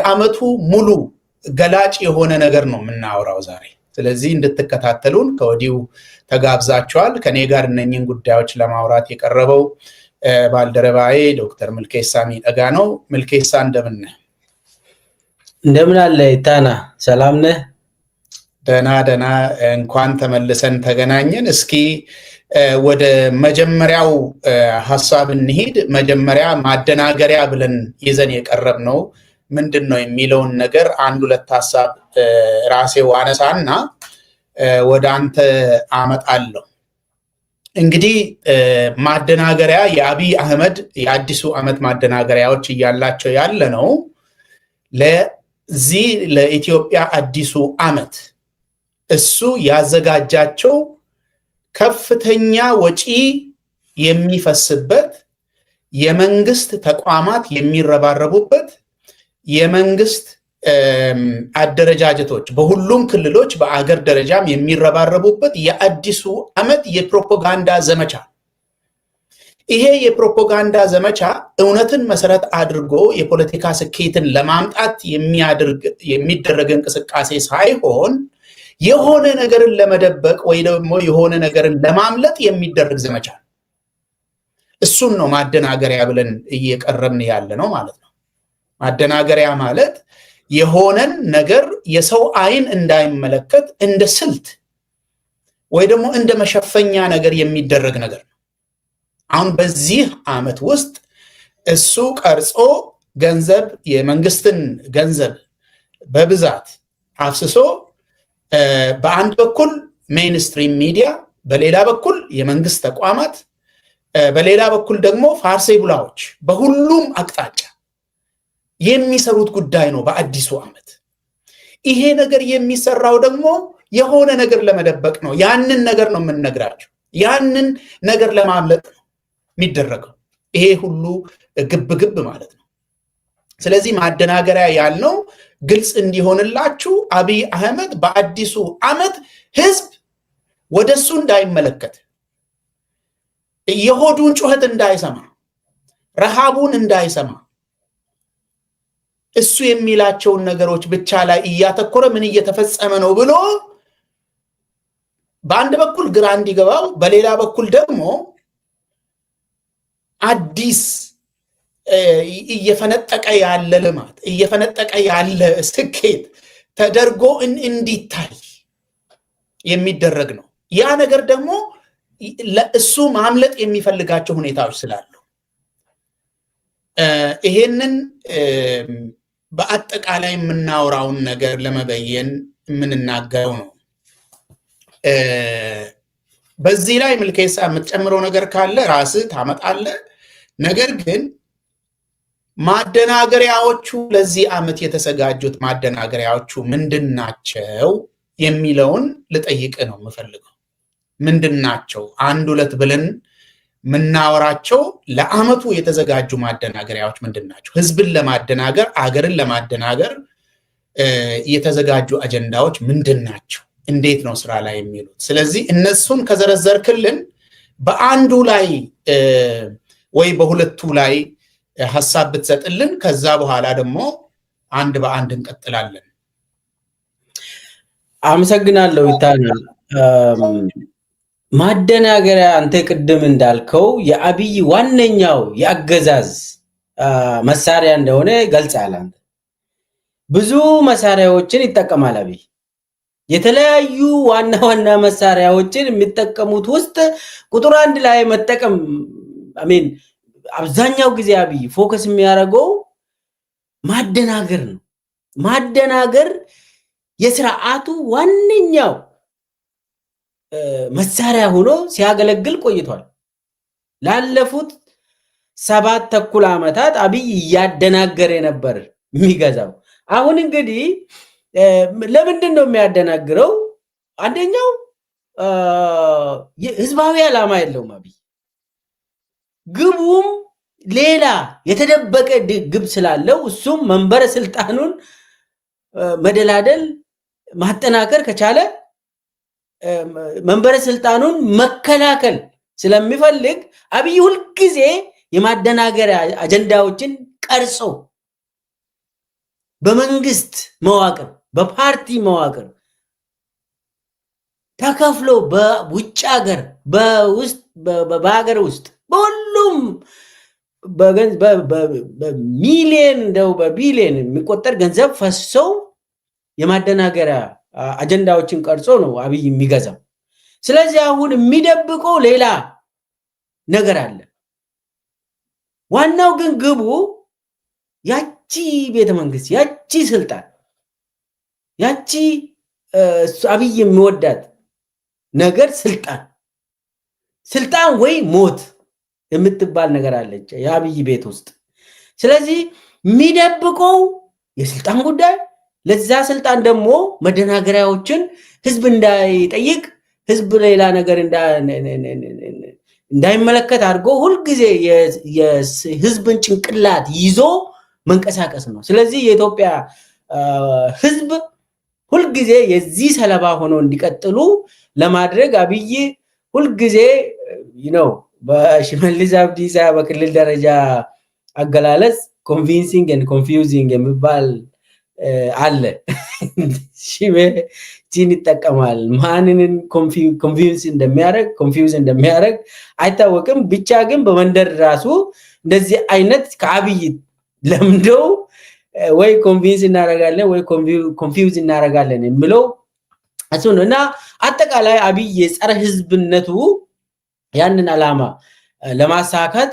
የአመቱ ሙሉ ገላጭ የሆነ ነገር ነው የምናወራው ዛሬ። ስለዚህ እንድትከታተሉን ከወዲሁ ተጋብዛችኋል። ከኔ ጋር እነኚህን ጉዳዮች ለማውራት የቀረበው ባልደረባዬ ዶክተር ምልኬሳ ሚደጋ ነው። ምልኬሳ እንደምን ነህ? እንደምን አለ ኢታና? ሰላም ነህ? ደህና እንኳን ተመልሰን ተገናኘን። እስኪ ወደ መጀመሪያው ሐሳብ እንሂድ። መጀመሪያ ማደናገሪያ ብለን ይዘን የቀረብነው ምንድነው የሚለውን ነገር አንድ ሁለት ሐሳብ ራሴው አነሳና ወደ አንተ አመጣለሁ። እንግዲህ ማደናገሪያ የአብይ አህመድ የአዲሱ ዓመት ማደናገሪያዎች እያላቸው ያለ ነው። ለዚህ ለኢትዮጵያ አዲሱ ዓመት እሱ ያዘጋጃቸው ከፍተኛ ወጪ የሚፈስበት የመንግስት ተቋማት የሚረባረቡበት የመንግስት አደረጃጀቶች በሁሉም ክልሎች በአገር ደረጃም የሚረባረቡበት የአዲሱ ዓመት የፕሮፓጋንዳ ዘመቻ። ይሄ የፕሮፓጋንዳ ዘመቻ እውነትን መሰረት አድርጎ የፖለቲካ ስኬትን ለማምጣት የሚደረግ እንቅስቃሴ ሳይሆን የሆነ ነገርን ለመደበቅ ወይ ደግሞ የሆነ ነገርን ለማምለጥ የሚደረግ ዘመቻ። እሱን ነው ማደናገሪያ ብለን እየቀረብን ያለ ነው ማለት ነው። ማደናገሪያ ማለት የሆነን ነገር የሰው አይን እንዳይመለከት እንደ ስልት ወይ ደግሞ እንደ መሸፈኛ ነገር የሚደረግ ነገር ነው። አሁን በዚህ ዓመት ውስጥ እሱ ቀርጾ ገንዘብ የመንግስትን ገንዘብ በብዛት አፍስሶ በአንድ በኩል ሜይንስትሪም ሚዲያ፣ በሌላ በኩል የመንግስት ተቋማት፣ በሌላ በኩል ደግሞ ፋርሴቡላዎች በሁሉም አቅጣጫ የሚሰሩት ጉዳይ ነው በአዲሱ ዓመት። ይሄ ነገር የሚሰራው ደግሞ የሆነ ነገር ለመደበቅ ነው። ያንን ነገር ነው የምንነግራቸው። ያንን ነገር ለማምለጥ ነው የሚደረገው። ይሄ ሁሉ ግብ ማለት ነው። ስለዚህ ማደናገሪያ ያልነው ግልጽ እንዲሆንላችሁ አብይ አህመድ በአዲሱ ዓመት ህዝብ ወደሱ እንዳይመለከት፣ የሆዱን ጩኸት እንዳይሰማ፣ ረሃቡን እንዳይሰማ፣ እሱ የሚላቸውን ነገሮች ብቻ ላይ እያተኮረ ምን እየተፈጸመ ነው ብሎ በአንድ በኩል ግራ እንዲገባው፣ በሌላ በኩል ደግሞ አዲስ እየፈነጠቀ ያለ ልማት እየፈነጠቀ ያለ ስኬት ተደርጎ እንዲታይ የሚደረግ ነው። ያ ነገር ደግሞ ለእሱ ማምለጥ የሚፈልጋቸው ሁኔታዎች ስላሉ ይሄንን በአጠቃላይ የምናወራውን ነገር ለመበየን የምንናገረው ነው። በዚህ ላይ ምልኬሳ የምትጨምረው ነገር ካለ ራስህ ታመጣለህ። ነገር ግን ማደናገሪያዎቹ ለዚህ ዓመት የተዘጋጁት ማደናገሪያዎቹ ምንድናቸው የሚለውን ልጠይቅ ነው የምፈልገው። ምንድናቸው? አንድ ሁለት ብለን ምናወራቸው ለዓመቱ የተዘጋጁ ማደናገሪያዎች ምንድናቸው? ህዝብን ለማደናገር፣ አገርን ለማደናገር የተዘጋጁ አጀንዳዎች ምንድናቸው? እንዴት ነው ስራ ላይ የሚሉት? ስለዚህ እነሱን ከዘረዘርክልን በአንዱ ላይ ወይ በሁለቱ ላይ ሐሳብ ብትሰጥልን ከዛ በኋላ ደግሞ አንድ በአንድ እንቀጥላለን። አመሰግናለሁ ኢታና። ማደናገሪያ አንተ ቅድም እንዳልከው የአብይ ዋነኛው የአገዛዝ መሳሪያ እንደሆነ ገልጸሃል። አንተ ብዙ መሳሪያዎችን ይጠቀማል አብይ። የተለያዩ ዋና መሳሪያዎችን የሚጠቀሙት ውስጥ ቁጥር አንድ ላይ መጠቀም አብዛኛው ጊዜ አብይ ፎከስ የሚያደርገው ማደናገር ነው። ማደናገር የስርዓቱ ዋነኛው መሳሪያ ሆኖ ሲያገለግል ቆይቷል። ላለፉት 7 ተኩል ዓመታት አብይ እያደናገረ ነበር የሚገዛው። አሁን እንግዲህ ለምንድን ነው የሚያደናግረው? አንደኛው ህዝባዊ ዓላማ የለውም አብይ። ግቡም ሌላ የተደበቀ ግብ ስላለው እሱም መንበረ ስልጣኑን መደላደል ማጠናከር ከቻለ መንበረ ስልጣኑን መከላከል ስለሚፈልግ አብይ ሁልጊዜ የማደናገሪያ አጀንዳዎችን ቀርጾ በመንግስት መዋቅር በፓርቲ መዋቅር ተከፍሎ በውጭ ሀገር በውስጥ በሀገር ውስጥ በሁሉም በሚሊየን እንደው በቢሊየን የሚቆጠር ገንዘብ ፈሰው የማደናገሪያ አጀንዳዎችን ቀርጾ ነው አብይ የሚገዛው። ስለዚህ አሁን የሚደብቀው ሌላ ነገር አለ። ዋናው ግን ግቡ ያቺ ቤተ መንግስት፣ ያቺ ስልጣን፣ ያቺ አብይ የሚወዳት ነገር ስልጣን ወይ ሞት የምትባል ነገር አለች የአብይ ቤት ውስጥ። ስለዚህ የሚደብቀው የስልጣን ጉዳይ፣ ለዛ ስልጣን ደግሞ መደናገሪያዎችን ህዝብ እንዳይጠይቅ፣ ህዝብ ሌላ ነገር እንዳይመለከት አድርጎ ሁልጊዜ የህዝብን ጭንቅላት ይዞ መንቀሳቀስ ነው። ስለዚህ የኢትዮጵያ ህዝብ ሁልጊዜ የዚህ ሰለባ ሆኖ እንዲቀጥሉ ለማድረግ አብይ ሁልጊዜ ነው በሽመልስ አብዲሳ በክልል ደረጃ አገላለጽ ኮንቪንሲንግ ኤንድ ኮንፊውዚንግ የሚባል አለ። ቺን ይጠቀማል። ማንንን ኮንፊውዝ እንደሚያደርግ አይታወቅም። ብቻ ግን በመንደር ራሱ እንደዚህ አይነት ከአብይ ለምደው ወይ ኮንቪንስ እናደርጋለን ወይ ኮንፊውዝ እናደርጋለን የሚለው እሱ ነው። እና አጠቃላይ አብይ የጸረ ህዝብነቱ ያንን ዓላማ ለማሳካት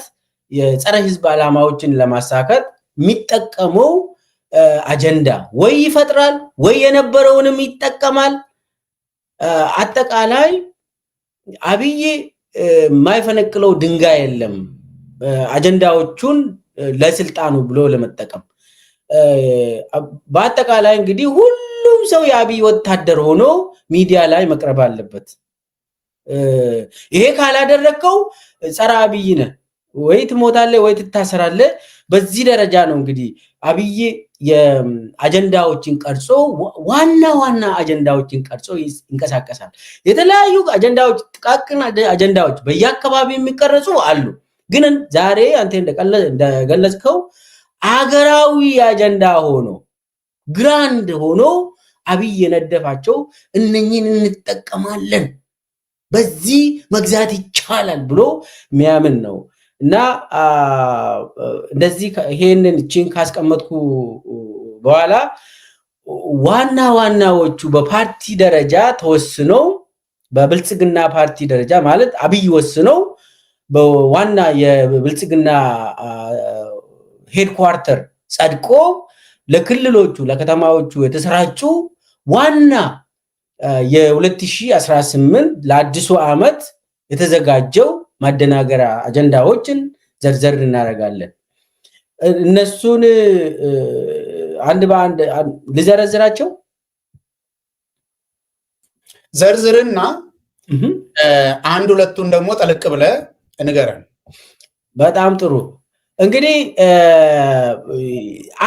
የጸረ ህዝብ ዓላማዎችን ለማሳካት የሚጠቀመው አጀንዳ ወይ ይፈጥራል ወይ የነበረውንም ይጠቀማል። አጠቃላይ አብይ የማይፈነቅለው ድንጋይ የለም አጀንዳዎቹን ለስልጣኑ ብሎ ለመጠቀም። በአጠቃላይ እንግዲህ ሁሉም ሰው የአብይ ወታደር ሆኖ ሚዲያ ላይ መቅረብ አለበት። ይሄ ካላደረከው ጸረ አብይ ነህ፣ ወይ ትሞታለህ ወይ ትታሰራለህ። በዚህ ደረጃ ነው እንግዲህ አብይ የአጀንዳዎችን ቀርጾ ዋና አጀንዳዎችን ቀርጾ ይንቀሳቀሳል። የተለያዩ አጀንዳዎች፣ ጥቃቅን አጀንዳዎች በየአካባቢው የሚቀርጹ አሉ። ግን ዛሬ አንተ እንደገለጽከው አገራዊ አጀንዳ ሆኖ ግራንድ ሆኖ አብይ የነደፋቸው እነኚህን እንጠቀማለን፣ በዚህ መግዛት ይቻላል ብሎ የሚያምን ነው። እና እንደዚህ ይሄንን ቺን ካስቀመጥኩ በኋላ ዋናዎቹ በፓርቲ ደረጃ ተወስነው በብልጽግና ፓርቲ ደረጃ ማለት አብይ ወስነው በዋና የብልጽግና ሄድኳርተር ጸድቆ ለክልሎቹ ለከተማዎቹ የተሰራጩ ዋና የ2018 ለአዲሱ ዓመት የተዘጋጀው ማደናገሪያ አጀንዳዎችን ዘርዘር እናደርጋለን። እነሱን አንድ በአንድ ልዘረዝራቸው። ዘርዝርና አንድ ሁለቱን ደግሞ ጠልቅ ብለህ ንገረን። በጣም ጥሩ። እንግዲህ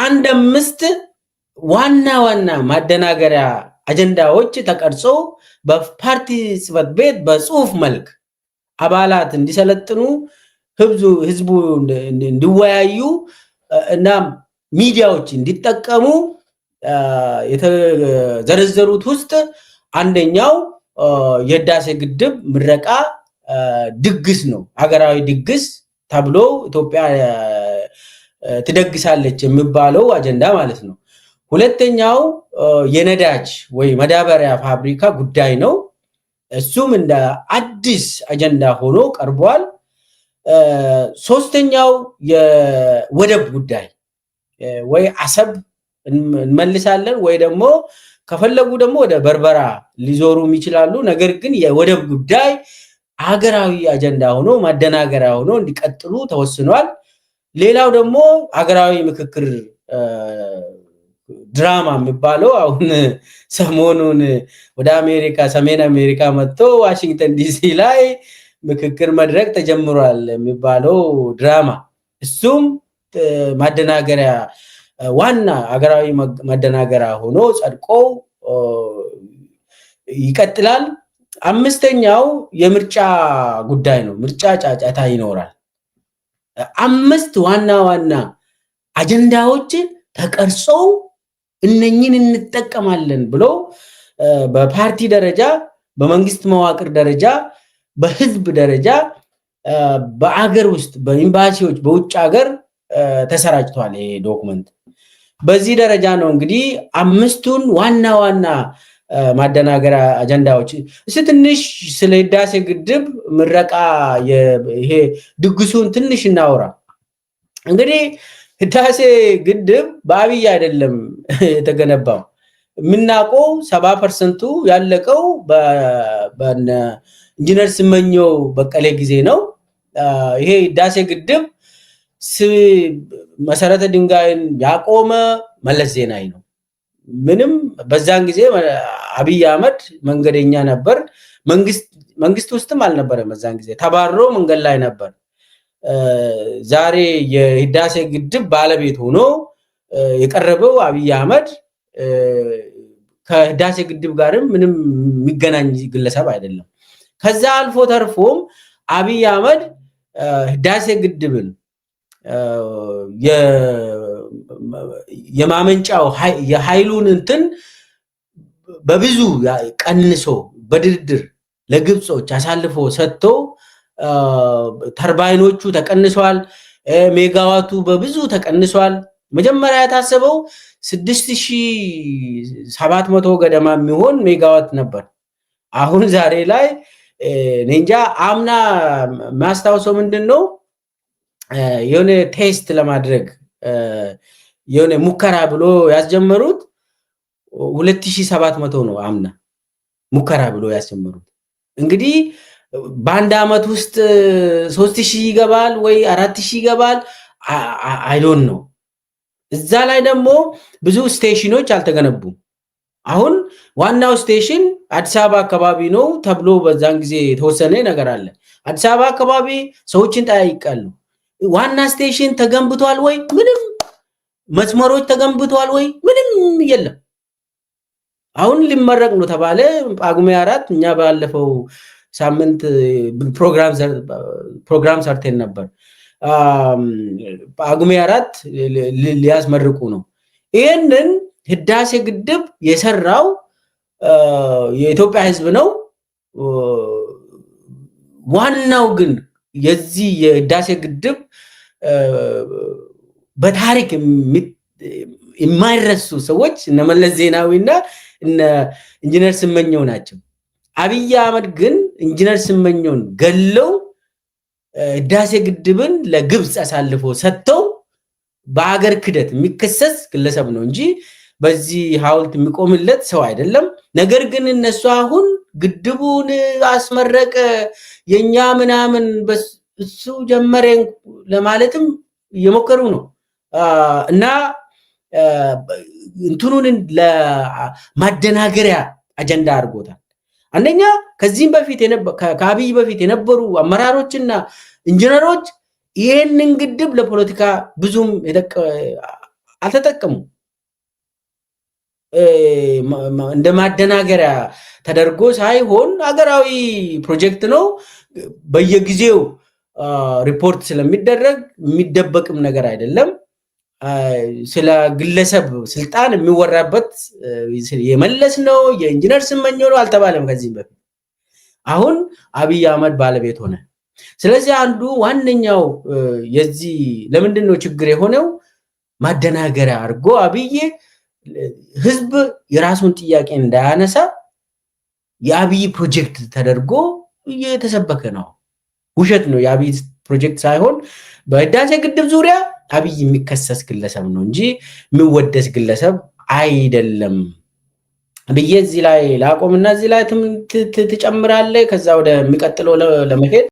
አንድ 5 ዋና ማደናገሪያ አጀንዳዎች ተቀርጾ በፓርቲ ጽሕፈት ቤት በጽሁፍ መልክ አባላት እንዲሰለጥኑ ህዝቡ እንዲወያዩ እና ሚዲያዎች እንዲጠቀሙ የተዘረዘሩት ውስጥ አንደኛው የህዳሴ ግድብ ምረቃ ድግስ ነው። ሀገራዊ ድግስ ተብሎ ኢትዮጵያ ትደግሳለች የሚባለው አጀንዳ ማለት ነው። ሁለተኛው የነዳጅ ወይ መዳበሪያ ፋብሪካ ጉዳይ ነው። እሱም እንደ አዲስ አጀንዳ ሆኖ ቀርቧል። ሶስተኛው የወደብ ጉዳይ ወይ አሰብ እንመልሳለን ወይ ደግሞ ከፈለጉ ደግሞ ወደ በርበራ ሊዞሩም ይችላሉ። ነገር ግን የወደብ ጉዳይ ሀገራዊ አጀንዳ ሆኖ ማደናገሪያ ሆኖ እንዲቀጥሉ ተወስኗል። ሌላው ደግሞ ሀገራዊ ምክክር ድራማ የሚባለው አሁን ሰሞኑን ወደ አሜሪካ ሰሜን አሜሪካ መጥቶ ዋሽንግተን ዲሲ ላይ ምክክር መድረክ ተጀምሯል የሚባለው ድራማ እሱም ማደናገሪያ ዋና ሀገራዊ ማደናገሪያ ሆኖ ጸድቆ ይቀጥላል። አምስተኛው የምርጫ ጉዳይ ነው። ምርጫ ጫጫታ ይኖራል። 5 ዋና አጀንዳዎች ተቀርጸው እነኚህን እንጠቀማለን ብሎ በፓርቲ ደረጃ በመንግስት መዋቅር ደረጃ በህዝብ ደረጃ በአገር ውስጥ በኤምባሲዎች በውጭ ሀገር ተሰራጭቷል ይሄ ዶክመንት። በዚህ ደረጃ ነው እንግዲህ አምስቱን ዋና ዋና ማደናገሪያ አጀንዳዎች እስቲ ትንሽ ስለ ህዳሴ ግድብ ምረቃ ይሄ ድግሱን ትንሽ እናውራ። እንግዲህ ህዳሴ ግድብ በአብይ አይደለም የተገነባው። የምናውቀው 70% ያለቀው በኢንጂነር ስመኘው በቀለ ጊዜ ነው። ይሄ ህዳሴ ግድብ መሰረተ ድንጋይን ያቆመ መለስ ዜናዊ ነው። ምንም በዛን ጊዜ አብይ አህመድ መንገደኛ ነበር። መንግስት ውስጥም አልነበረም። በዛን ጊዜ ተባሮ መንገድ ላይ ነበር። ዛሬ የህዳሴ ግድብ ባለቤት ሆኖ የቀረበው አብይ አህመድ ከህዳሴ ግድብ ጋርም ምንም የሚገናኝ ግለሰብ አይደለም። ከዛ አልፎ ተርፎም አብይ አህመድ ህዳሴ ግድብን የማመንጫው የኃይሉን እንትን በብዙ ቀንሶ በድርድር ለግብጾች አሳልፎ ሰጥቶ ተርባይኖቹ ተቀንሷል። ሜጋዋቱ በብዙ ተቀንሷል። መጀመሪያ የታሰበው 6700 ገደማ የሚሆን ሜጋዋት ነበር። አሁን ዛሬ ላይ እንጃ አምና ማስታወሰው ምንድነው የሆነ ቴስት ለማድረግ የሆነ ሙከራ ብሎ ያስጀመሩት 2700 ነው። አምና ሙከራ ብሎ ያስጀመሩት እንግዲህ በአንድ አመት ውስጥ 3000 ይገባል ወይ 4000 ይገባል አይዶን ነው። እዛ ላይ ደግሞ ብዙ ስቴሽኖች አልተገነቡም። አሁን ዋናው ስቴሽን አዲስ አበባ አካባቢ ነው ተብሎ በዛን ጊዜ የተወሰነ ነገር አለ። አዲስ አበባ አካባቢ ሰዎችን ጠይቃሉ። ዋና ስቴሽን ተገንብቷል ወይ? ምንም። መስመሮች ተገንብቷል ወይ? ምንም የለም። አሁን ሊመረቅ ነው ተባለ። ጳጉሜ 4 እኛ ባለፈው ሳምንት ፕሮግራም ሰርተን ነበር። ጳጉሜ 4 ሊያስመርቁ ነው። ይሄንን ህዳሴ ግድብ የሰራው የኢትዮጵያ ህዝብ ነው። ዋናው ግን የዚህ የህዳሴ ግድብ በታሪክ የማይረሱ ሰዎች እነ መለስ ዜናዊና እነ ኢንጂነር ስመኘው ናቸው። አብይ አህመድ ግን ኢንጂነር ስመኘውን ገለው ህዳሴ ግድብን ለግብጽ አሳልፎ ሰጥተው በአገር ክደት የሚከሰስ ግለሰብ ነው እንጂ በዚህ ሐውልት የሚቆምለት ሰው አይደለም። ነገር ግን እነሱ አሁን ግድቡን አስመረቀ የኛ ምናምን እሱ ጀመረ ለማለትም እየሞከሩ ነው እና እንትኑን ለማደናገሪያ አጀንዳ አድርጎታል። አንደኛ ከዚህም በፊት ከአብይ በፊት የነበሩ አመራሮችና ኢንጂነሮች ይሄንን ግድብ ለፖለቲካ ብዙም አልተጠቀሙ። እንደ ማደናገሪያ ተደርጎ ሳይሆን ሀገራዊ ፕሮጀክት ነው። በየጊዜው ሪፖርት ስለሚደረግ የሚደበቅም ነገር አይደለም። ስለ ግለሰብ ስልጣን የሚወራበት የመለስ ነው የኢንጂነር ስመኘው ነው አልተባለም ከዚህ በፊት። አሁን አብይ አህመድ ባለቤት ሆነ። ስለዚህ አንዱ ዋነኛው የዚህ ለምንድን ነው ችግር የሆነው ማደናገሪያ አድርጎ አብይ ህዝብ የራሱን ጥያቄ እንዳያነሳ የአብይ ፕሮጀክት ተደርጎ እየተሰበከ ነው። ውሸት ነው። የአብይ ፕሮጀክት ሳይሆን በህዳሴ ግድብ ዙሪያ አብይ የሚከሰስ ግለሰብ ነው እንጂ የሚወደስ ግለሰብ አይደለም ብዬ እዚህ ላይ ላቆምና እዚህ ላይ ትጨምራለህ ከዛ ወደ የሚቀጥለው ለመሄድ